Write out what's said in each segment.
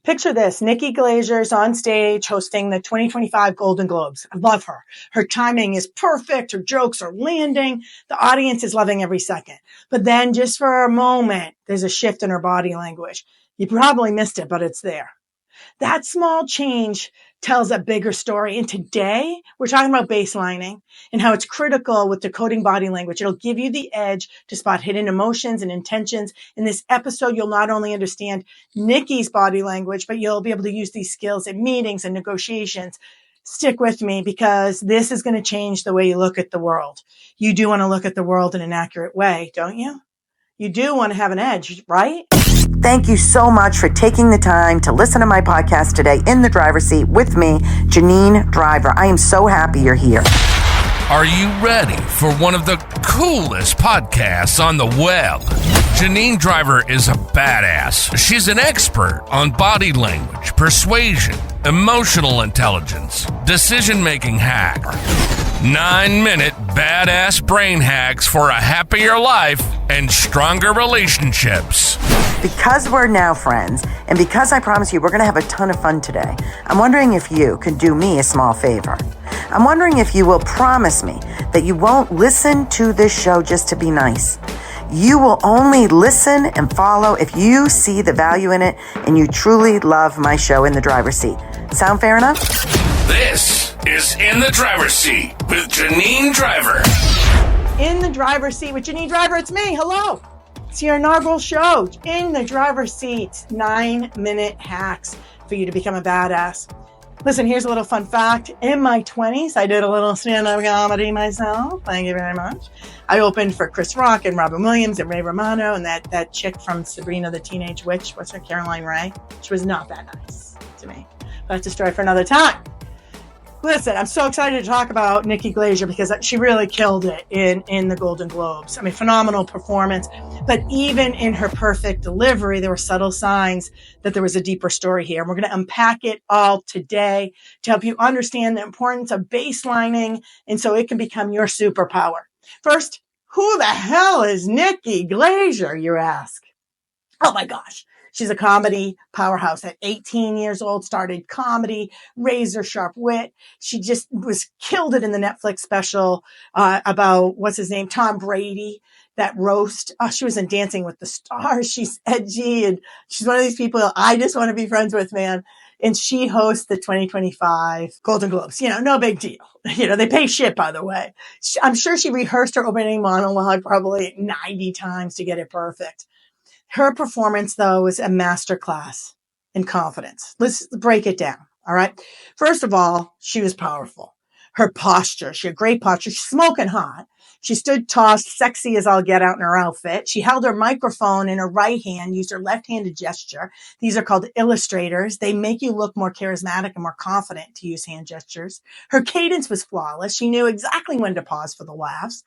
Picture this, Nikki Glazer's on stage hosting the 2025 Golden Globes. I love her. Her timing is perfect. Her jokes are landing. The audience is loving every second. But then just for a moment, there's a shift in her body language. You probably missed it, but it's there. That small change tells a bigger story. And today we're talking about baselining and how it's critical with decoding body language. It'll give you the edge to spot hidden emotions and intentions. In this episode, you'll not only understand Nikki's body language, but you'll be able to use these skills in meetings and negotiations. Stick with me because this is going to change the way you look at the world. You do want to look at the world in an accurate way, don't you? You do want to have an edge, right? Thank you so much for taking the time to listen to my podcast today in the driver's seat with me, Janine Driver. I am so happy you're here. Are you ready for one of the coolest podcasts on the web? Janine Driver is a badass. She's an expert on body language, persuasion, emotional intelligence, decision-making hack. 9-minute badass brain hacks for a happier life and stronger relationships. Because we're now friends, and because I promise you we're going to have a ton of fun today, I'm wondering if you could do me a small favor. I'm wondering if you will promise me that you won't listen to this show just to be nice. You will only listen and follow if you see the value in it and you truly love my show In the Driver's Seat. Sound fair enough? This is In the Driver's Seat with Janine Driver. In the Driver's Seat with Janine Driver, it's me. Hello. It's your inaugural show, In the Driver's Seat, 9-minute hacks for you to become a badass. Listen, here's a little fun fact. In my 20s, I did a little stand-up comedy myself. Thank you very much. I opened for Chris Rock and Robin Williams and Ray Romano and that chick from Sabrina the Teenage Witch. What's her? Caroline Ray. She was not that nice to me. But that's a story for another time. Listen, I'm so excited to talk about Nikki Glaser because she really killed it in the Golden Globes. I mean, phenomenal performance. But even in her perfect delivery, there were subtle signs that there was a deeper story here. And we're going to unpack it all today to help you understand the importance of baselining and so it can become your superpower. First, who the hell is Nikki Glaser, you ask? Oh my gosh. She's a comedy powerhouse. At 18 years old, started comedy, razor sharp wit. She just was killed it in the Netflix special about, what's his name, Tom Brady, that roast. Oh, she was in Dancing with the Stars. She's edgy and she's one of these people I just want to be friends with, man. And she hosts the 2025 Golden Globes. You know, no big deal. You know, they pay shit, by the way. I'm sure she rehearsed her opening monologue probably 90 times to get it perfect. Her performance, though, was a masterclass in confidence. Let's break it down. All right. First of all, she was powerful. Her posture, she had great posture. She's smoking hot. She stood tall, sexy as all get out in her outfit. She held her microphone in her right hand, used her left-handed gesture. These are called illustrators. They make you look more charismatic and more confident to use hand gestures. Her cadence was flawless. She knew exactly when to pause for the laughs.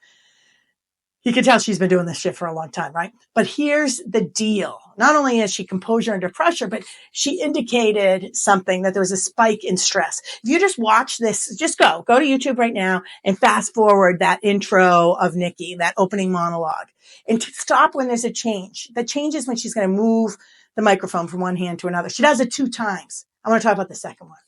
You can tell she's been doing this shit for a long time, right? But here's the deal. Not only is she composure under pressure, but she indicated something that there was a spike in stress. If you just watch this, just go to YouTube right now and fast forward that intro of Nikki, that opening monologue, and stop when there's a change. The change is when she's going to move the microphone from one hand to another. She does it 2 times. I want to talk about the second one.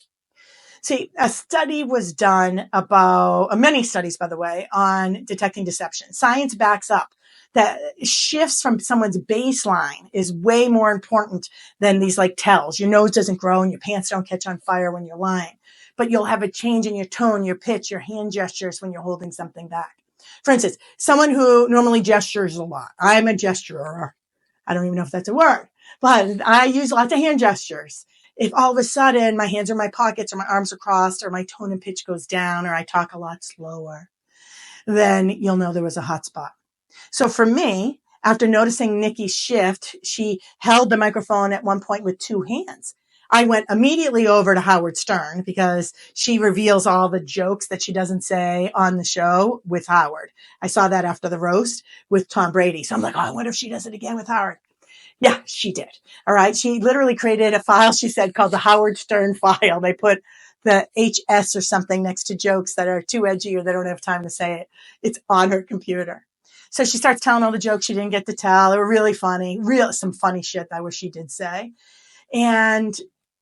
See, a study was done many studies, by the way, on detecting deception. Science backs up that shifts from someone's baseline is way more important than these like tells. Your nose doesn't grow and your pants don't catch on fire when you're lying, but you'll have a change in your tone, your pitch, your hand gestures when you're holding something back. For instance, someone who normally gestures a lot. I'm a gesturer. I don't even know if that's a word, but I use lots of hand gestures. If all of a sudden my hands are in my pockets or my arms are crossed or my tone and pitch goes down or I talk a lot slower, then you'll know there was a hot spot. So for me, after noticing Nikki's shift, she held the microphone at one point with 2 hands. I went immediately over to Howard Stern because she reveals all the jokes that she doesn't say on the show with Howard. I saw that after the roast with Tom Brady. So I'm like, oh, I wonder if she does it again with Howard. Yeah, she did. All right. She literally created a file, she said, called the Howard Stern file. They put the HS or something next to jokes that are too edgy or they don't have time to say it. It's on her computer. So she starts telling all the jokes she didn't get to tell. They were really funny, some funny shit I wish she did say. And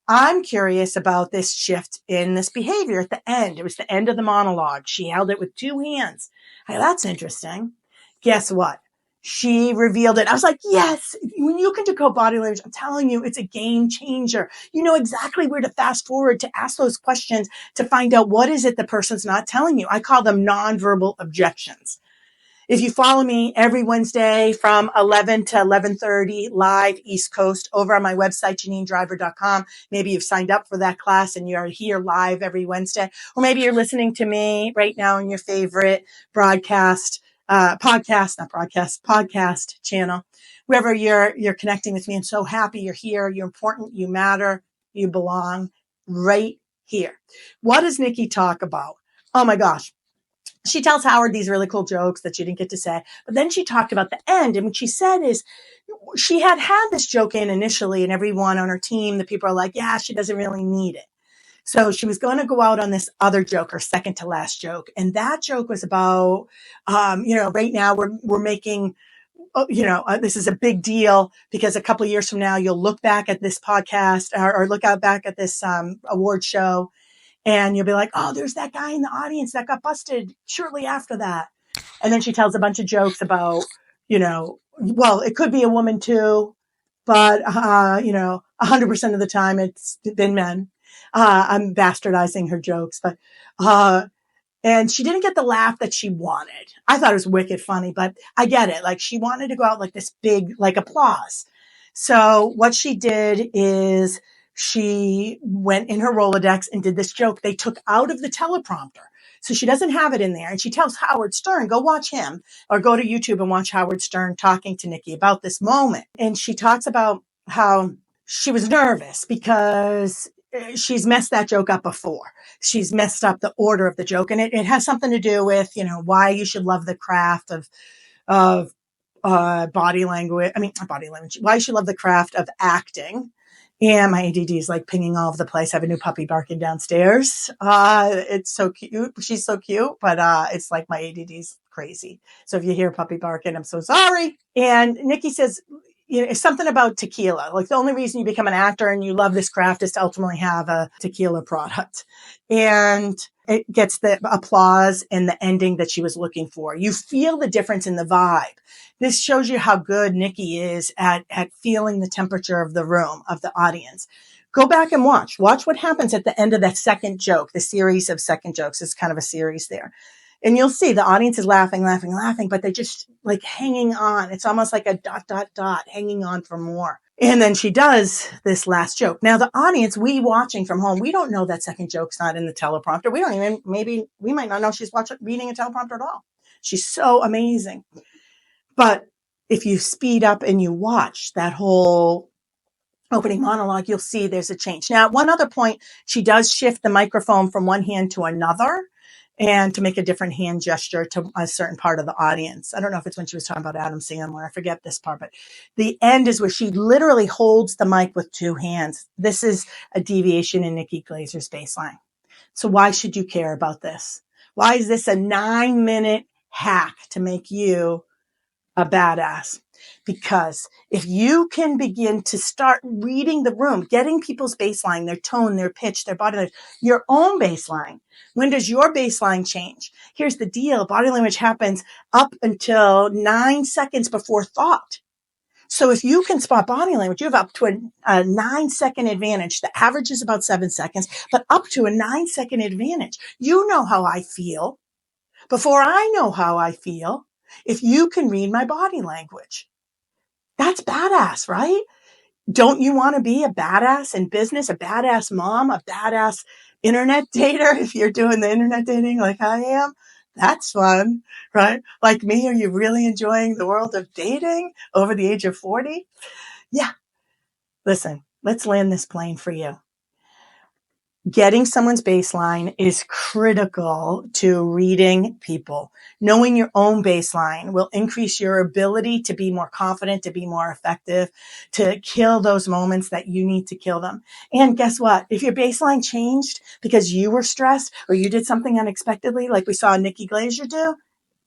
I'm curious about this shift in this behavior at the end. It was the end of the monologue. She held it with two hands. Hey, that's interesting. Guess what? She revealed it. I was like, yes, when you can decode body language, I'm telling you, it's a game changer. You know exactly where to fast forward to ask those questions to find out what is it the person's not telling you. I call them nonverbal objections. If you follow me every Wednesday from 11 to 11:30 live East Coast over on my website, JanineDriver.com, maybe you've signed up for that class and you're here live every Wednesday, or maybe you're listening to me right now in your favorite podcast channel, wherever you're connecting with me. I'm so happy you're here. You're important. You matter. You belong right here. What does Nikki talk about? Oh my gosh. She tells Howard these really cool jokes that she didn't get to say. But then she talked about the end. And what she said is she had this joke in initially, and everyone on her team, the people are like, yeah, she doesn't really need it. So she was going to go out on this other joke, her second to last joke. And that joke was about, right now we're making, this is a big deal because a couple of years from now, you'll look back at this podcast or look out back at this award show. And you'll be like, oh, there's that guy in the audience that got busted shortly after that. And then she tells a bunch of jokes about, well, it could be a woman too, but, 100% of the time it's been men. I'm bastardizing her jokes, but, and she didn't get the laugh that she wanted. I thought it was wicked funny, but I get it. Like she wanted to go out like this big, like applause. So what she did is she went in her Rolodex and did this joke they took out of the teleprompter. So she doesn't have it in there. And she tells Howard Stern, go watch him or go to YouTube and watch Howard Stern talking to Nikki about this moment. And she talks about how she was nervous because she's messed that joke up before. She's messed up the order of the joke. And it has something to do with, why you should love the craft of body language. I mean, not body language. Why you should love the craft of acting. And my ADD is like pinging all over the place. I have a new puppy barking downstairs. It's so cute. She's so cute, but it's like my ADD is crazy. So if you hear a puppy barking, I'm so sorry. And Nikki says, it's something about tequila. Like the only reason you become an actor and you love this craft is to ultimately have a tequila product. And it gets the applause and the ending that she was looking for. You feel the difference in the vibe. This shows you how good Nikki is at feeling the temperature of the room, of the audience. Go back and watch what happens at the end of that second joke, the series of second jokes. It's kind of a series there. And you'll see the audience is laughing, but they're just like hanging on. It's almost like a ... hanging on for more. And then she does this last joke. Now, the audience, we watching from home, we don't know that second joke's not in the teleprompter. We might not know she's reading a teleprompter at all. She's so amazing. But if you speed up and you watch that whole opening monologue, you'll see there's a change. Now, at one other point, she does shift the microphone from one hand to another and to make a different hand gesture to a certain part of the audience. I don't know if it's when she was talking about Adam Sandler. I forget this part, but the end is where she literally holds the mic with two hands. This is a deviation in Nikki Glaser's baseline. So why should you care about this? Why is this a 9-minute hack to make you a badass? Because if you can begin to start reading the room, getting people's baseline, their tone, their pitch, their body language, your own baseline. When does your baseline change? Here's the deal. Body language happens up until 9 seconds before thought. So if you can spot body language, you have up to a 9-second advantage. The average is about 7 seconds, but up to a 9-second advantage. You know how I feel before I know how I feel. If you can read my body language, that's badass, right? Don't you want to be a badass in business, a badass mom, a badass internet dater? If you're doing the internet dating like I am, that's fun, right? Like me, are you really enjoying the world of dating over the age of 40? Yeah. Listen, let's land this plane for you. Getting someone's baseline is critical to reading people. Knowing your own baseline will increase your ability to be more confident, to be more effective, to kill those moments that you need to kill them. And guess what? If your baseline changed because you were stressed or you did something unexpectedly, like we saw Nikki Glaser do,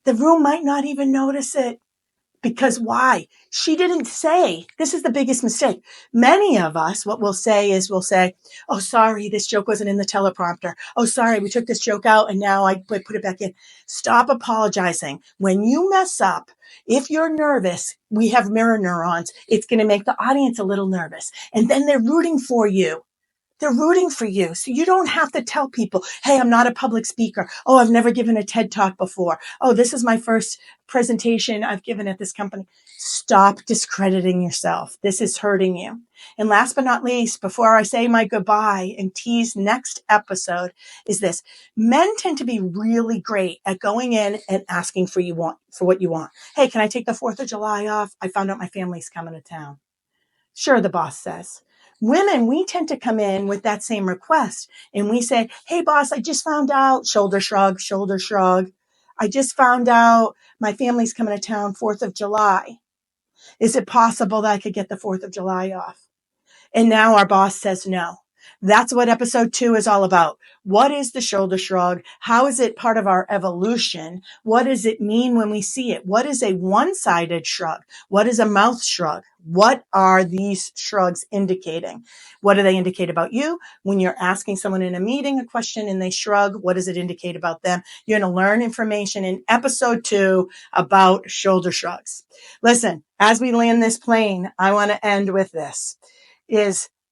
the room might not even notice it. Because why? She didn't say, this is the biggest mistake. Many of us, what we'll say is oh, sorry, this joke wasn't in the teleprompter. Oh, sorry, we took this joke out and now I put it back in. Stop apologizing. When you mess up, if you're nervous, we have mirror neurons. It's going to make the audience a little nervous. And then they're rooting for you. They're rooting for you. So you don't have to tell people, hey, I'm not a public speaker. Oh, I've never given a TED talk before. Oh, this is my first presentation I've given at this company. Stop discrediting yourself. This is hurting you. And last but not least, before I say my goodbye and tease next episode, is this. Men tend to be really great at going in and asking for what you want. Hey, can I take the 4th of July off? I found out my family's coming to town. Sure, the boss says. Women, we tend to come in with that same request and we say, hey, boss, I just found out, shoulder shrug, shoulder shrug. I just found out my family's coming to town 4th of July. Is it possible that I could get the 4th of July off? And now our boss says no. That's what episode 2 is all about. What is the shoulder shrug? How is it part of our evolution? What does it mean when we see it? What is a one-sided shrug? What is a mouth shrug? What are these shrugs indicating? What do they indicate about you? When you're asking someone in a meeting a question and they shrug, what does it indicate about them? You're going to learn information in episode 2 about shoulder shrugs. Listen, as we land this plane, I want to end with this.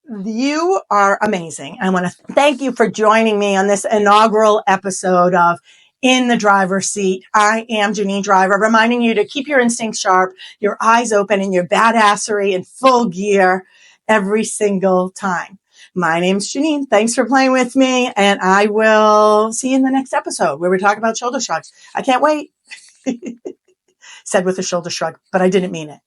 You are amazing. I want to thank you for joining me on this inaugural episode of In the Driver's Seat. I am Janine Driver, reminding you to keep your instincts sharp, your eyes open, and your badassery in full gear every single time. My name's Janine. Thanks for playing with me, and I will see you in the next episode where we talk about shoulder shrugs. I can't wait. Said with a shoulder shrug, but I didn't mean it.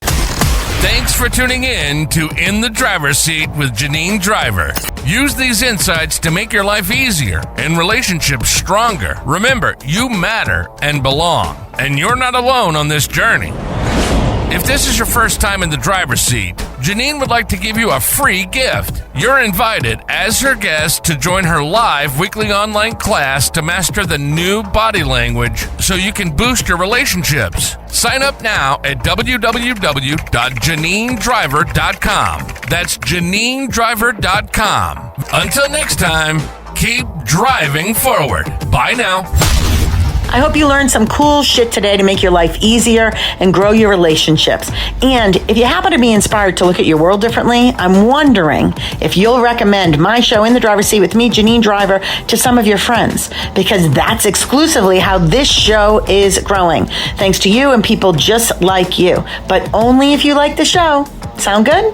Thanks for tuning in to In the Driver's Seat with Janine Driver. Use these insights to make your life easier and relationships stronger. Remember, you matter and belong, and you're not alone on this journey. If this is your first time in the driver's seat, Janine would like to give you a free gift. You're invited as her guest to join her live weekly online class to master the new body language so you can boost your relationships. Sign up now at www.janinedriver.com. That's janinedriver.com. Until next time, keep driving forward. Bye now. I hope you learned some cool shit today to make your life easier and grow your relationships. And if you happen to be inspired to look at your world differently, I'm wondering if you'll recommend my show In the Driver's Seat with me, Janine Driver, to some of your friends, because that's exclusively how this show is growing. Thanks to you and people just like you, but only if you like the show. Sound good?